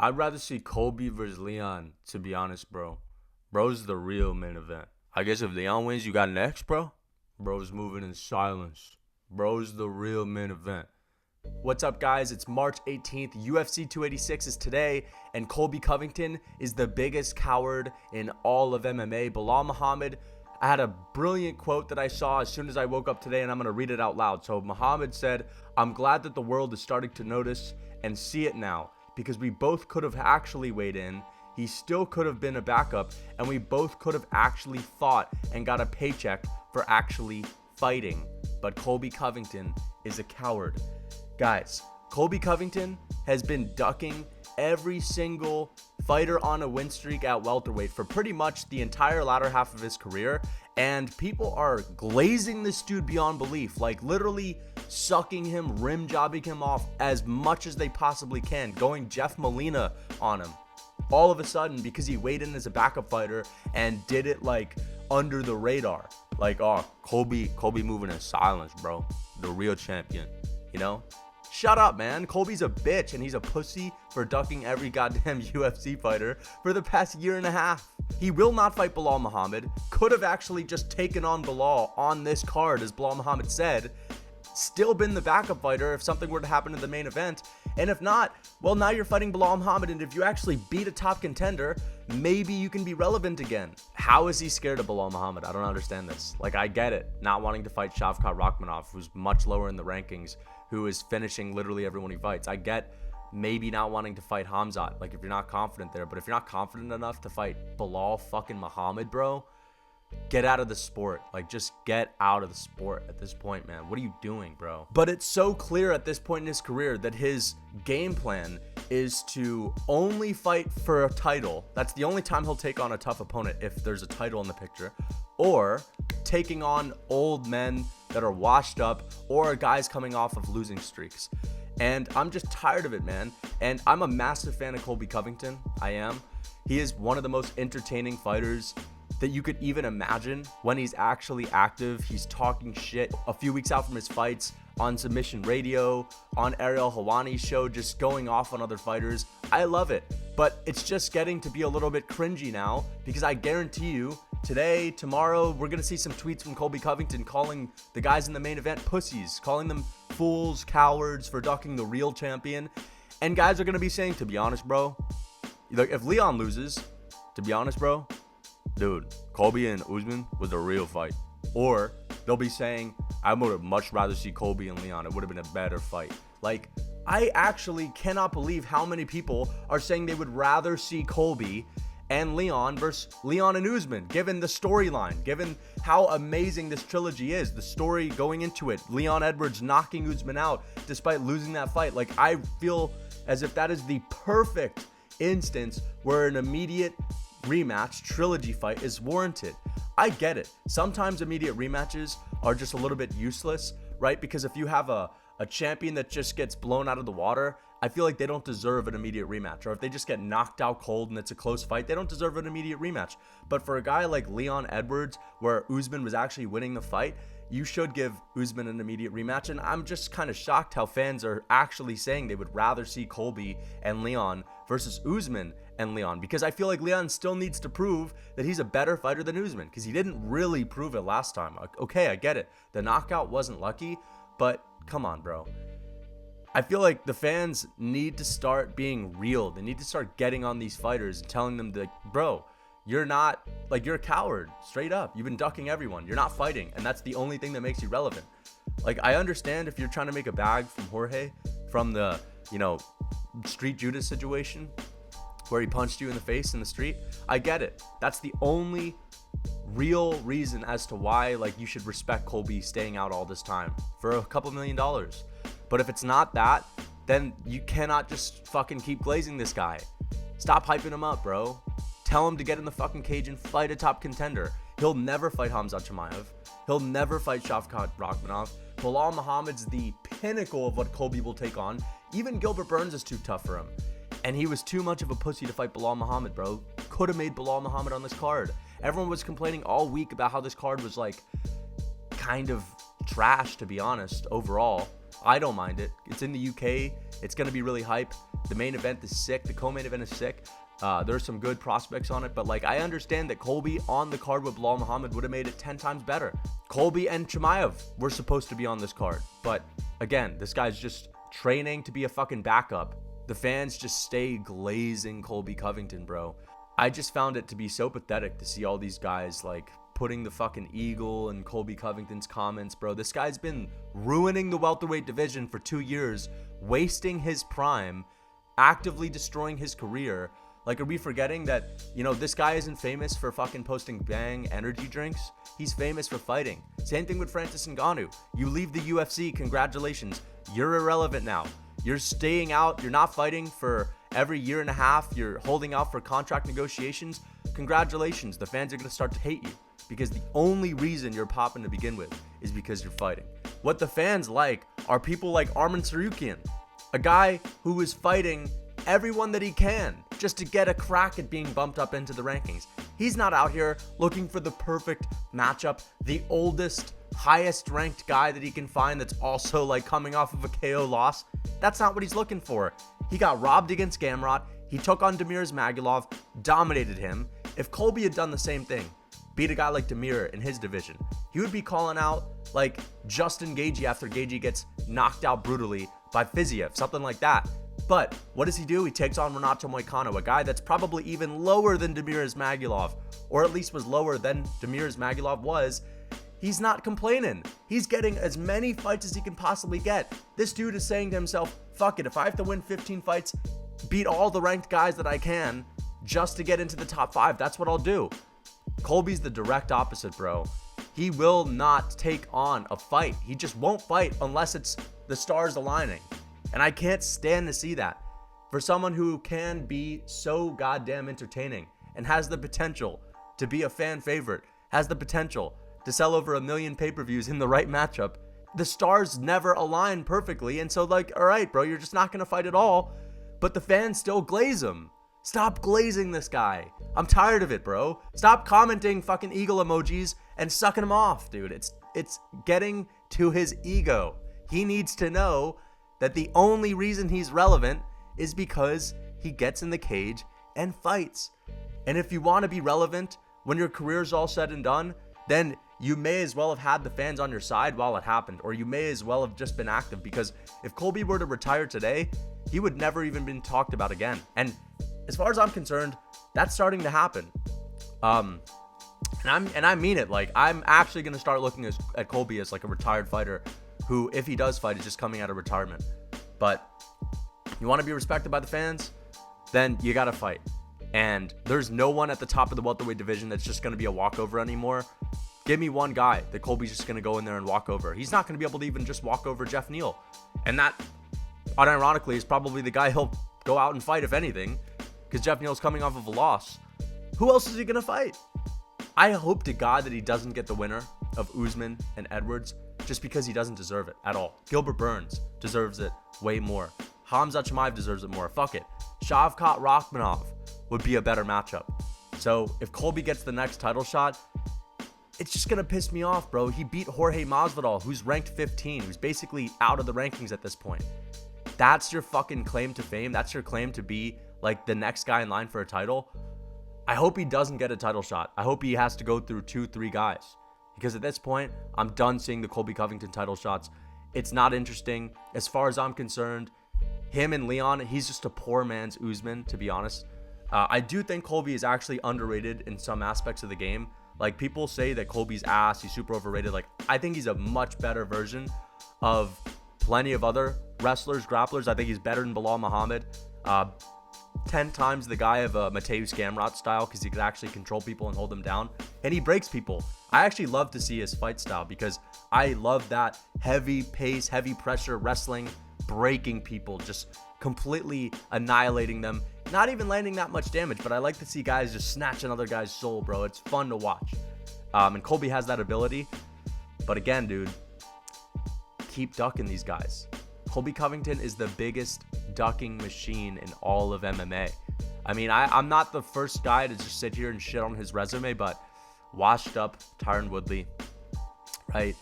I'd rather see Colby versus Leon, to be honest, bro. Bro's the real main event. I guess if Leon wins, you got next, bro? Bro's moving in silence. Bro's the real main event. What's up, guys? It's March 18th. UFC 286 is today, and Colby Covington is the biggest coward in all of MMA. Bilal Muhammad, I had a brilliant quote that I saw as soon as I woke up today, and I'm going to read it out loud. So Muhammad said, "I'm glad that the world is starting to notice and see it now, because we both could have actually weighed in. He still could have been a backup, and we both could have actually fought and got a paycheck for actually fighting. But Colby Covington is a coward." Guys, Colby Covington has been ducking every single fighter on a win streak at welterweight for pretty much the entire latter half of his career, and people are glazing this dude beyond belief, like literally sucking him, rim jobbing him off as much as they possibly can, going Jeff Molina on him. All of a sudden, because he weighed in as a backup fighter and did it like under the radar, like, oh, Colby moving in silence, bro, the real champion, you know? Shut up, man. Colby's a bitch, and he's a pussy for ducking every goddamn UFC fighter for the past year and a half. He will not fight Bilal Muhammad. Could have actually just taken on Bilal on this card, as Bilal Muhammad said. Still been the backup fighter if something were to happen in the main event. And if not, well, now you're fighting Bilal Muhammad, and if you actually beat a top contender, maybe you can be relevant again. How is he scared of Bilal Muhammad? I don't understand this. Like, I get it. Not wanting to fight Shavkat Rakhmonov, who's much lower in the rankings, who is finishing literally everyone he fights. I get maybe not wanting to fight Hamzat, like if you're not confident there, but if you're not confident enough to fight Bilal fucking Muhammad, bro, get out of the sport. Like, just get out of the sport at this point, man. What are you doing, bro? But it's so clear at this point in his career that his game plan is to only fight for a title. That's the only time he'll take on a tough opponent, if there's a title in the picture, or taking on old men that are washed up, or guys coming off of losing streaks. And I'm just tired of it, man. And I'm a massive fan of Colby Covington. I am. He is one of the most entertaining fighters that you could even imagine when he's actually active. He's talking shit a few weeks out from his fights on Submission Radio, on Ariel Helwani's show, just going off on other fighters. I love it, but it's just getting to be a little bit cringy now, because I guarantee you, today, tomorrow, we're going to see some tweets from Colby Covington calling the guys in the main event pussies, calling them fools, cowards for ducking the real champion. And guys are going to be saying, to be honest, bro, like, if Leon loses, to be honest, bro, dude, Colby and Usman was a real fight. Or they'll be saying, I would have much rather see Colby and Leon. It would have been a better fight. Like, I actually cannot believe how many people are saying they would rather see Colby and Leon versus Leon and Usman, given the storyline, given how amazing this trilogy is, the story going into it, Leon Edwards knocking Usman out despite losing that fight. Like, I feel as if that is the perfect instance where an immediate rematch trilogy fight is warranted. I get it. Sometimes immediate rematches are just a little bit useless, right? Because if you have a champion that just gets blown out of the water, I feel like they don't deserve an immediate rematch. Or if they just get knocked out cold and it's a close fight, they don't deserve an immediate rematch. But for a guy like Leon Edwards, where Usman was actually winning the fight, you should give Usman an immediate rematch. And I'm just kind of shocked how fans are actually saying they would rather see Colby and Leon versus Usman and Leon, because I feel like Leon still needs to prove that he's a better fighter than Usman, because he didn't really prove it last time. Okay, I get it. The knockout wasn't lucky, but come on, bro. I feel like the fans need to start being real. They need to start getting on these fighters and telling them that, bro, you're not, like, you're a coward, straight up. You've been ducking everyone. You're not fighting, and that's the only thing that makes you relevant. Like, I understand if you're trying to make a bag from Jorge, from the, Street Judas situation, where he punched you in the face in the street. I get it. That's the only real reason as to why, like, you should respect Colby staying out all this time for a couple $1 million. But if it's not that, then you cannot just fucking keep glazing this guy. Stop hyping him up, bro. Tell him to get in the fucking cage and fight a top contender. He'll never fight Hamzat Chimaev. He'll never fight Shavkat Rakhmonov. Bilal Muhammad's the pinnacle of what Colby will take on. Even Gilbert Burns is too tough for him. And he was too much of a pussy to fight Bilal Muhammad, bro. Could have made Bilal Muhammad on this card. Everyone was complaining all week about how this card was, like, kind of trash, to be honest, overall. I don't mind it. It's in the UK. It's going to be really hype. The main event is sick. The co-main event is sick. There's some good prospects on it, but like I understand that Colby on the card with Bilal Muhammad would have made it 10 times better. Colby and Chimaev were supposed to be on this card, but again, this guy's just training to be a fucking backup. The fans just stay glazing Colby Covington, bro. I just found it to be so pathetic to see all these guys like putting the fucking eagle in Colby Covington's comments, bro. This guy's been ruining the welterweight division for 2 years, wasting his prime, actively destroying his career. Like, are we forgetting that, you know, this guy isn't famous for fucking posting Bang energy drinks? He's famous for fighting. Same thing with Francis Ngannou. You leave the UFC, congratulations. You're irrelevant now. You're staying out. You're not fighting for every year and a half. You're holding out for contract negotiations. Congratulations. The fans are going to start to hate you because the only reason you're popping to begin with is because you're fighting. What the fans like are people like Armin Sarukin, a guy who is fighting everyone that he can just to get a crack at being bumped up into the rankings. He's not out here looking for the perfect matchup, the oldest, highest ranked guy that he can find that's also like coming off of a KO loss. That's not what he's looking for. He got robbed against Gamrot. He took on Damir Ismagulov, dominated him. If Colby had done the same thing, beat a guy like Damir in his division, he would be calling out like Justin Gaethje after Gaethje gets knocked out brutally by Fiziev, something like that. But what does he do? He takes on Renato Moicano, a guy that's probably even lower than Damir Ismagulov, or at least was lower than Damir Ismagulov was. He's not complaining. He's getting as many fights as he can possibly get. This dude is saying to himself, fuck it, if I have to win 15 fights, beat all the ranked guys that I can just to get into the top 5, that's what I'll do. Colby's the direct opposite, bro. He will not take on a fight. He just won't fight unless it's the stars aligning. And I can't stand to see that. For someone who can be so goddamn entertaining and has the potential to be a fan favorite, has the potential to sell over 1 million pay-per-views in the right matchup, the stars never align perfectly. And so like, all right, bro, you're just not going to fight at all. But the fans still glaze him. Stop glazing this guy. I'm tired of it, bro. Stop commenting fucking eagle emojis and sucking him off, dude. It's getting to his ego. He needs to know that the only reason he's relevant is because he gets in the cage and fights. And if you want to be relevant when your career's all said and done, then you may as well have had the fans on your side while it happened, or you may as well have just been active, because if Colby were to retire today, he would never even been talked about again. And as far as I'm concerned, that's starting to happen. And I mean it. Like, I'm actually going to start looking at Colby as like a retired fighter who, if he does fight, is just coming out of retirement. But you want to be respected by the fans, then you got to fight. And there's no one at the top of the welterweight division that's just going to be a walkover anymore. Give me one guy that Colby's just going to go in there and walk over. He's not going to be able to even just walk over Jeff Neal. And that, unironically, is probably the guy he'll go out and fight, if anything, because Jeff Neal's coming off of a loss. Who else is he going to fight? I hope to God that he doesn't get the winner of Usman and Edwards, just because he doesn't deserve it at all. Gilbert Burns deserves it way more. Khamzat Chimaev deserves it more. Fuck it. Shavkat Rakhmonov would be a better matchup. So if Colby gets the next title shot, it's just going to piss me off, bro. He beat Jorge Masvidal, who's ranked 15, who's basically out of the rankings at this point. That's your fucking claim to fame. That's your claim to be like the next guy in line for a title. I hope he doesn't get a title shot. I hope he has to go through 2-3 guys. Because at this point, I'm done seeing the Colby Covington title shots. It's not interesting. As far as I'm concerned, him and Leon, he's just a poor man's Usman, to be honest. I do think Colby is actually underrated in some aspects of the game. Like, people say that Colby's ass, he's super overrated. Like, I think he's a much better version of plenty of other wrestlers, grapplers. I think he's better than Bilal Muhammad. 10 times the guy of Mateusz Gamrot style, because he could actually control people and hold them down. And he breaks people. I actually love to see his fight style, because I love that heavy pace, heavy pressure wrestling, breaking people, just completely annihilating them. Not even landing that much damage, but I like to see guys just snatch another guy's soul, bro. It's fun to watch. And Colby has that ability. But again, dude, keep ducking these guys. Colby Covington is the biggest ducking machine in all of MMA. I mean, I'm not the first guy to just sit here and shit on his resume, but washed up Tyron Woodley, right?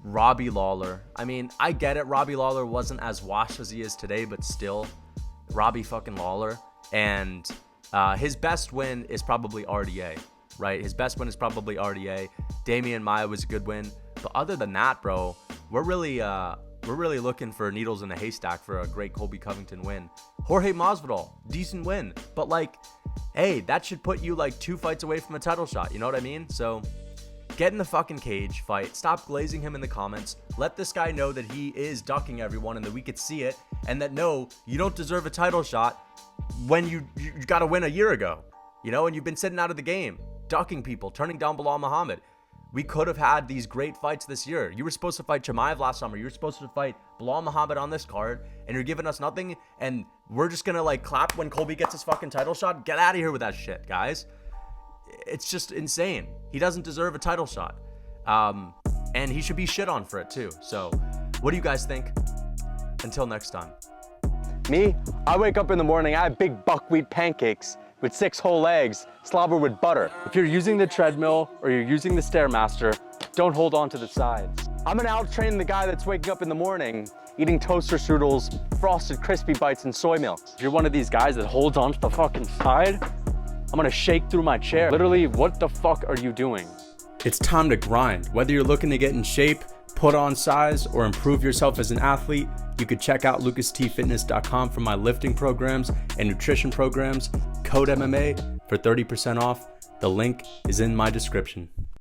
Robbie Lawler. I mean, I get it. Robbie Lawler wasn't as washed as he is today, but still, Robbie fucking Lawler, and his best win is probably RDA, right? His best win is probably RDA. Damian Maia was a good win, but other than that, bro, we're really looking for needles in a haystack for a great Colby Covington win. Jorge Masvidal, decent win, but like, hey, that should put you like 2 fights away from a title shot. You know what I mean? So get in the fucking cage, fight. Stop glazing him in the comments. Let this guy know that he is ducking everyone and that we could see it, and that no, you don't deserve a title shot when you got to win a year ago, you know, and you've been sitting out of the game, ducking people, turning down Bilal Muhammad. We could have had these great fights this year. You were supposed to fight Chimaev last summer. You were supposed to fight Bilal Muhammad on this card, and you're giving us nothing, and we're just gonna like clap when Colby gets his fucking title shot? Get out of here with that shit, guys. It's just insane. He doesn't deserve a title shot. And he should be shit on for it too. So what do you guys think? Until next time. Me, I wake up in the morning, I have big buckwheat pancakes with 6 whole eggs, slobbered with butter. If you're using the treadmill or you're using the Stairmaster, don't hold on to the sides. I'm gonna out-train the guy that's waking up in the morning eating toaster strudels, frosted crispy bites, and soy milk. If you're one of these guys that holds on to the fucking side, I'm gonna shake through my chair. Literally, what the fuck are you doing? It's time to grind. Whether you're looking to get in shape, put on size, or improve yourself as an athlete, you could check out lucastfitness.com for my lifting programs and nutrition programs. Code MMA for 30% off. The link is in my description.